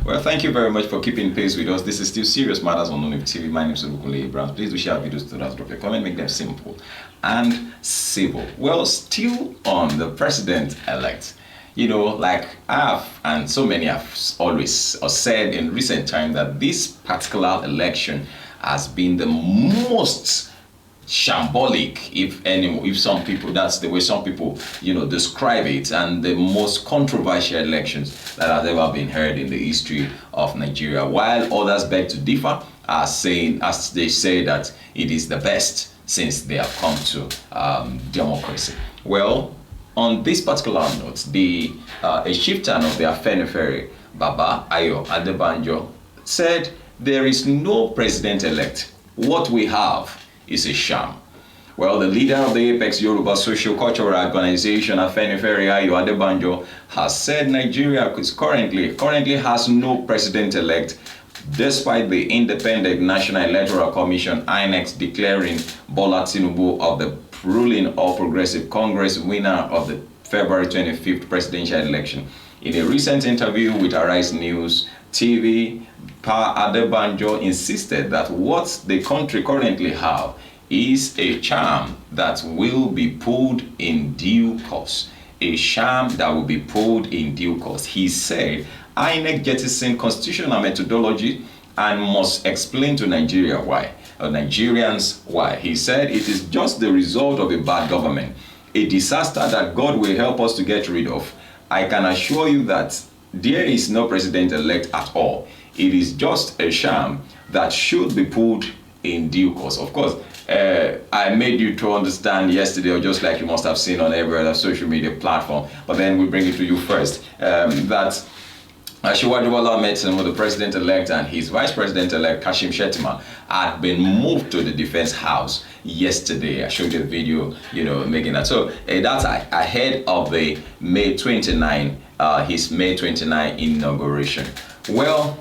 Well, thank you very much for keeping pace with us. This is still Serious Matters on ONIF TV. My name is Olukunle Abrams. Please do share videos to us. Drop a comment, make them simple and civil. Well, still on the president-elect. Like I have, and so many have always said in recent time, that this particular election has been the most shambolic, if some people, that's the way some people describe it, and the most controversial elections that have ever been heard in the history of Nigeria, while others beg to differ, as they say that it is the best since they have come to democracy. Well, on this particular note, a chieftain of the Afenifere, Baba Adebanjo, said there is no president-elect. What we have is a sham. Well, the leader of the Apex Yoruba Socio-Cultural Organization, Afenifere Adebanjo, has said Nigeria currently has no president-elect, despite the Independent National Electoral Commission, INEC, declaring Bola Tinubu of the ruling All Progressive Congress winner of the February 25th presidential election. In a recent interview with Arise News TV, Pa Adebanjo insisted that what the country currently have is a charm that will be pulled in due course. A sham that will be pulled in due course. He said INEC jettisoned constitutional methodology and must explain to Nigeria why. Nigerians why. He said it is just the result of a bad government, a disaster that God will help us to get rid of. I can assure you that there is no president-elect at all. It is just a sham that should be pulled in due course. Of course, I made you to understand yesterday, or just like you must have seen on every other social media platform, but then we bring it to you first, that Asiwaju Bola Ahmed Tinubu, the president-elect, and his vice president-elect, Kashim Shettima, had been moved to the Defense House yesterday. I showed you a video, making that. So that's ahead of the May 29, his May 29 inauguration. Well,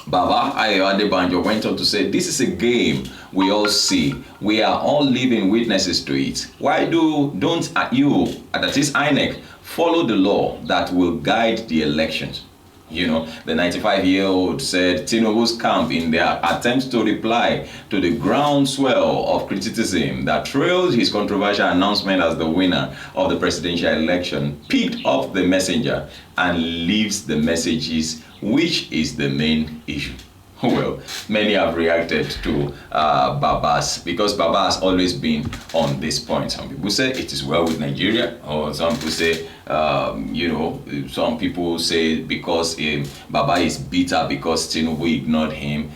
Baba Adebanjo went on to say, this is a game we all see. We are all living witnesses to it. Why don't you, that is INEC, follow the law that will guide the elections? The 95-year-old said Tinubu's camp, in their attempts to reply to the groundswell of criticism that trailed his controversial announcement as the winner of the presidential election, picked up the messenger and leaves the messages, which is the main issue. Well, many have reacted to Baba's, because Baba has always been on this point. Some people say it is well with Nigeria, or some people say, some people say because Baba is bitter because Tinubu ignored him,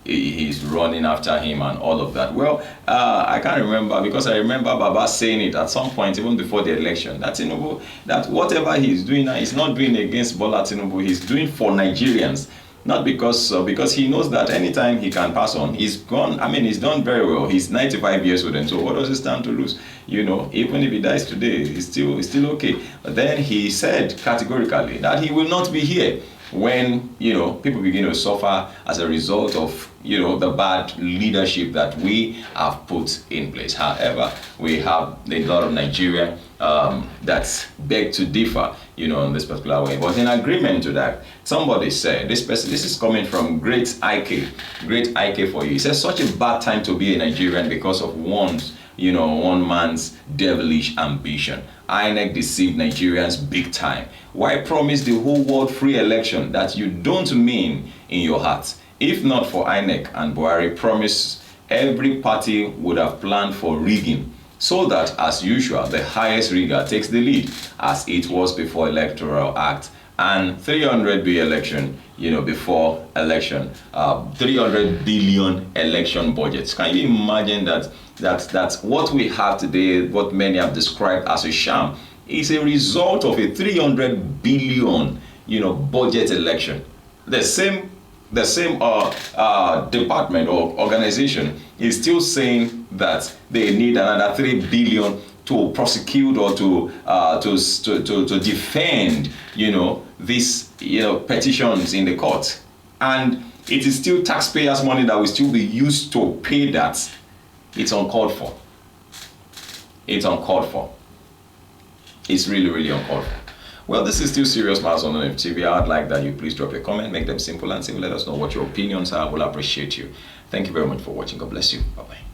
he's running after him and all of that. Well, I can't remember, because I remember Baba saying it at some point, even before the election, that Tinubu, that whatever he's doing now, he's not doing against Bola Tinubu, he's doing for Nigerians. Not because he knows that anytime he can pass on, he's gone. I mean, he's done very well. He's 95 years old, and so what does he stand to lose? Even if he dies today, he's still okay. But then he said categorically that he will not be here when people begin to suffer as a result of the bad leadership that we have put in place. However, we have a lot of Nigeria that beg to differ in this particular way. But in agreement to that, somebody said, this is coming from Great IK for you. He says, such a bad time to be a Nigerian because of one man's devilish ambition. INEC deceived Nigerians big time. Why promise the whole world free election that you don't mean in your heart? If not for INEC and Buhari promise, every party would have planned for rigging, so that, as usual, the highest rigger takes the lead, as it was before Electoral Act and 300B election, before election, 300 billion election budgets. Can you imagine that what we have today, what many have described as a sham, is a result of a 300 billion, budget election? The same department or organization is still saying that they need another 3 billion to prosecute or to defend these petitions in the court, and it is still taxpayers' money that will still be used to pay that. It's uncalled for. It's really uncalled for. Well, this is still Serious Matters on ONIF TV. I'd like that you please drop your comment, make them simple and civil. Let us know what your opinions are. We'll appreciate you. Thank you very much for watching. God bless you. Bye-bye.